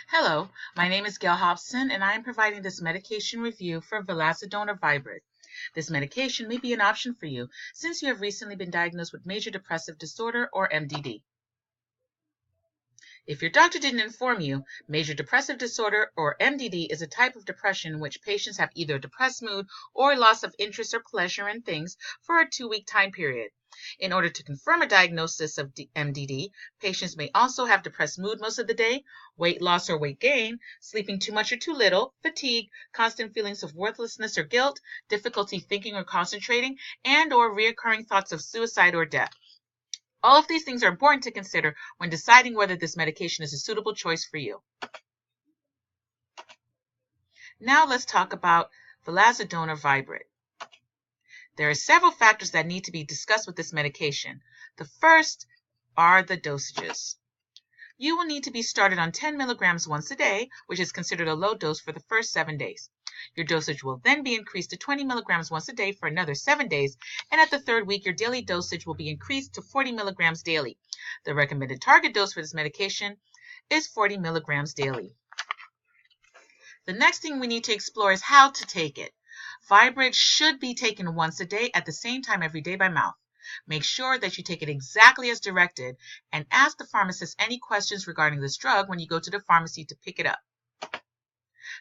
Hello, my name is Gail Hobson, and I am providing this medication review for Vilazodone or Viibryd. This medication may be an option for you since you have recently been diagnosed with major depressive disorder or MDD. If your doctor didn't inform you, major depressive disorder or MDD is a type of depression in which patients have either a depressed mood or loss of interest or pleasure in things for a 2-week time period. In order to confirm a diagnosis of MDD, patients may also have depressed mood most of the day, weight loss or weight gain, sleeping too much or too little, fatigue, constant feelings of worthlessness or guilt, difficulty thinking or concentrating, and or reoccurring thoughts of suicide or death. All of these things are important to consider when deciding whether this medication is a suitable choice for you. Now let's talk about Vilazodone or Viibryd. There are several factors that need to be discussed with this medication. The first are the dosages. You will need to be started on 10 milligrams once a day, which is considered a low dose for the first 7 days. Your dosage will then be increased to 20 milligrams once a day for another 7 days, and at the 3rd week, your daily dosage will be increased to 40 milligrams daily. The recommended target dose for this medication is 40 milligrams daily. The next thing we need to explore is how to take it. Viibryd should be taken once a day at the same time every day by mouth. Make sure that you take it exactly as directed and ask the pharmacist any questions regarding this drug when you go to the pharmacy to pick it up.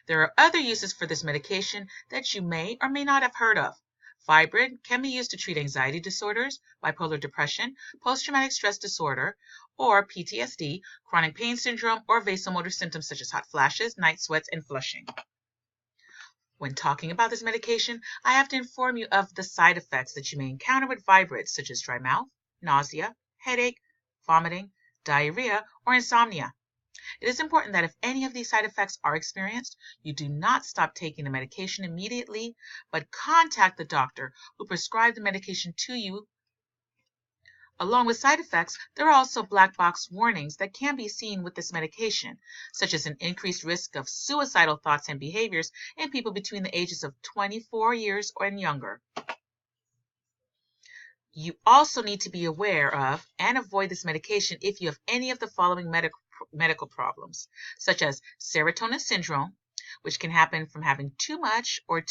There are other uses for this medication that you may or may not have heard of. Viibryd can be used to treat anxiety disorders, bipolar depression, post-traumatic stress disorder, or PTSD, chronic pain syndrome, or vasomotor symptoms such as hot flashes, night sweats, and flushing. When talking about this medication, I have to inform you of the side effects that you may encounter with Viibryd, such as dry mouth, nausea, headache, vomiting, diarrhea, or insomnia. It is important that if any of these side effects are experienced, you do not stop taking the medication immediately, but contact the doctor who prescribed the medication to you. Along with side effects, there are also black box warnings that can be seen with this medication, such as an increased risk of suicidal thoughts and behaviors in people between the ages of 24 years and younger. You also need to be aware of and avoid this medication if you have any of the following medical problems, such as serotonin syndrome, which can happen from having too much or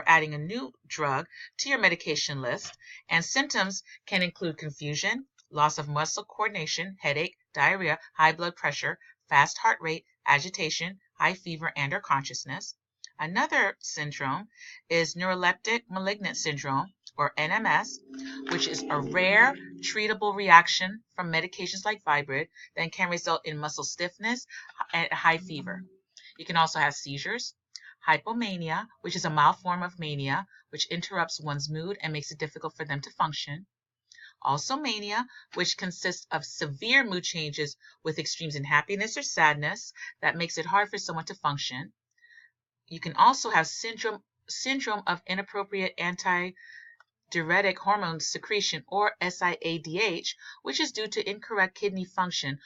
adding a new drug to your medication list, and symptoms can include confusion, loss of muscle coordination, headache, diarrhea, high blood pressure, fast heart rate, agitation, high fever, and or consciousness. Another syndrome is neuroleptic malignant syndrome, or NMS, which is a rare treatable reaction from medications like Viibryd that can result in muscle stiffness and high fever. You can also have seizures, hypomania, which is a mild form of mania, which interrupts one's mood and makes it difficult for them to function. Also mania, which consists of severe mood changes with extremes in happiness or sadness that makes it hard for someone to function. You can also have syndrome of inappropriate antidiuretic hormone secretion, or SIADH, which is due to incorrect kidney function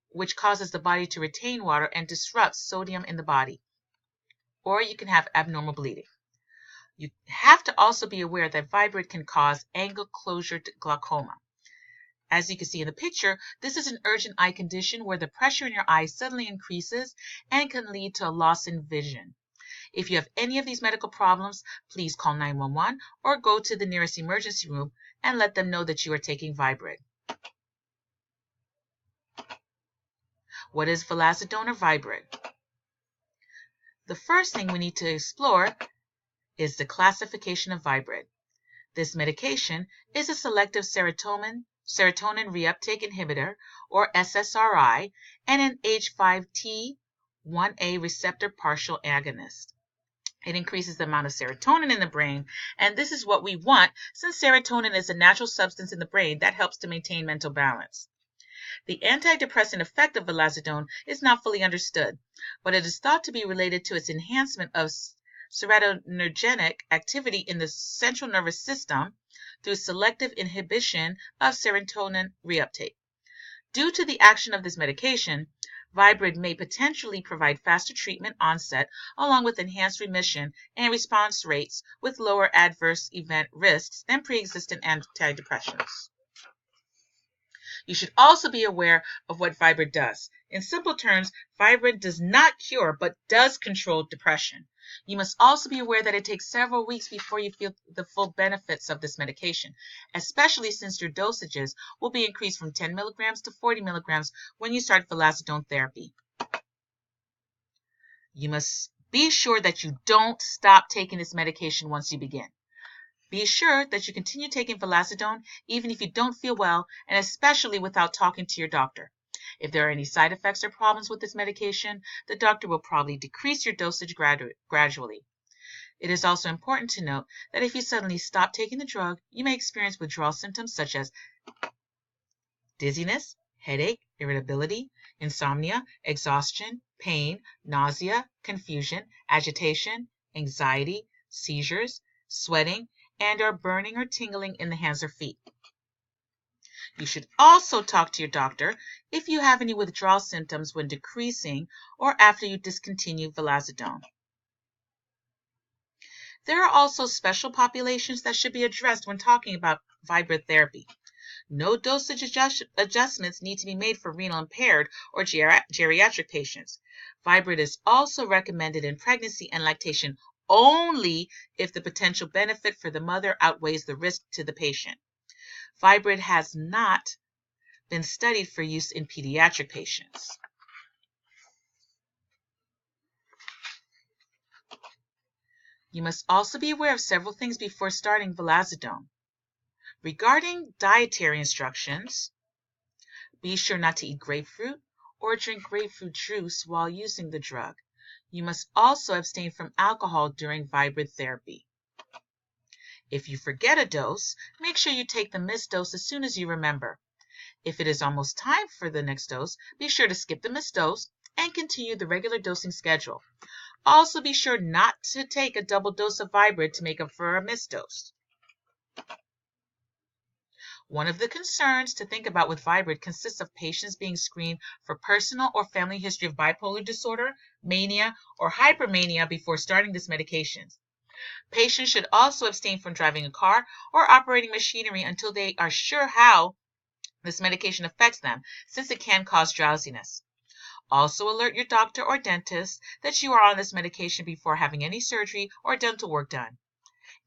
which causes the body to retain water and disrupts sodium in the body. Or you can have abnormal bleeding. You have to also be aware that Viibryd can cause angle closure glaucoma. As you can see in the picture, this is an urgent eye condition where the pressure in your eyes suddenly increases and can lead to a loss in vision. If you have any of these medical problems, please call 911 or go to the nearest emergency room and let them know that you are taking Viibryd. What is Vilazodone or Viibryd? The first thing we need to explore is the classification of Viibryd. This medication is a selective serotonin reuptake inhibitor, or SSRI, and an H5T1A receptor partial agonist. It increases the amount of serotonin in the brain, and this is what we want since serotonin is a natural substance in the brain that helps to maintain mental balance. The antidepressant effect of Vilazodone is not fully understood, but it is thought to be related to its enhancement of serotonergic activity in the central nervous system through selective inhibition of serotonin reuptake. Due to the action of this medication, Viibryd may potentially provide faster treatment onset along with enhanced remission and response rates with lower adverse event risks than pre-existing antidepressants. You should also be aware of what Viibryd does. In simple terms, Viibryd does not cure but does control depression. You must also be aware that it takes several weeks before you feel the full benefits of this medication, especially since your dosages will be increased from 10 milligrams to 40 milligrams when you start vilazodone therapy. You must be sure that you don't stop taking this medication once you begin. Be sure that you continue taking vilazodone even if you don't feel well, and especially without talking to your doctor. If there are any side effects or problems with this medication, the doctor will probably decrease your dosage gradually. It is also important to note that if you suddenly stop taking the drug, you may experience withdrawal symptoms such as dizziness, headache, irritability, insomnia, exhaustion, pain, nausea, confusion, agitation, anxiety, seizures, sweating, and or burning or tingling in the hands or feet. You should also talk to your doctor if you have any withdrawal symptoms when decreasing or after you discontinue vilazodone. There are also special populations that should be addressed when talking about Viibryd therapy. No dosage adjustments need to be made for renal impaired or geriatric patients. Viibryd is also recommended in pregnancy and lactation only if the potential benefit for the mother outweighs the risk to the patient. Viibryd has not been studied for use in pediatric patients. You must also be aware of several things before starting vilazodone. Regarding dietary instructions, be sure not to eat grapefruit or drink grapefruit juice while using the drug. You must also abstain from alcohol during Viibryd therapy. If you forget a dose, make sure you take the missed dose as soon as you remember. If it is almost time for the next dose, be sure to skip the missed dose and continue the regular dosing schedule. Also be sure not to take a double dose of Viibryd to make up for a missed dose. One of the concerns to think about with Viibryd consists of patients being screened for personal or family history of bipolar disorder, mania, or hypermania before starting this medication. Patients should also abstain from driving a car or operating machinery until they are sure how this medication affects them, since it can cause drowsiness. Also alert your doctor or dentist that you are on this medication before having any surgery or dental work done.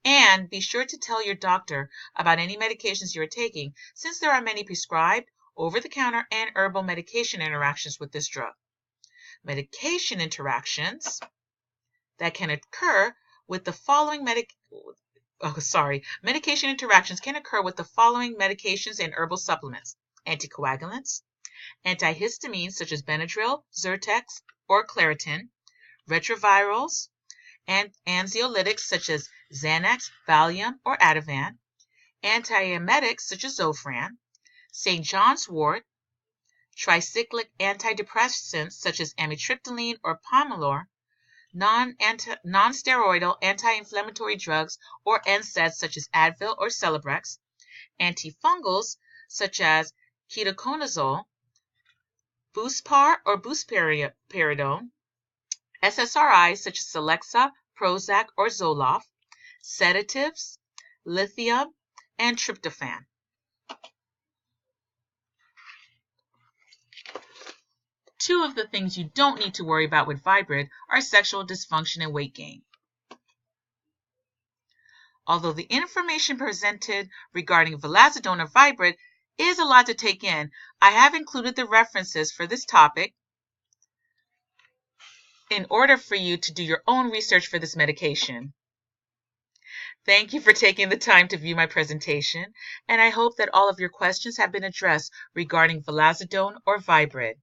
And be sure to tell your doctor about any medications you are taking, since there are many prescribed, over-the-counter, and herbal medication interactions with this drug. Medication interactions that can occur with the following medication interactions can occur with the following medications and herbal supplements: anticoagulants, antihistamines such as Benadryl, Zyrtex, or Claritin, retrovirals, and anxiolytics such as Xanax, Valium, or Ativan, antiemetics such as Zofran, St. John's wort, tricyclic antidepressants such as amitriptyline or Pomalyst, non-steroidal anti-inflammatory drugs or NSAIDs such as Advil or Celebrex, antifungals such as ketoconazole, Buspar or buspirone, SSRIs such as Celexa, Prozac, or Zoloft, sedatives, lithium, and tryptophan. Two of the things you don't need to worry about with Viibryd are sexual dysfunction and weight gain. Although the information presented regarding vilazodone or Viibryd is a lot to take in, I have included the references for this topic in order for you to do your own research for this medication. Thank you for taking the time to view my presentation, and I hope that all of your questions have been addressed regarding vilazodone or Viibryd.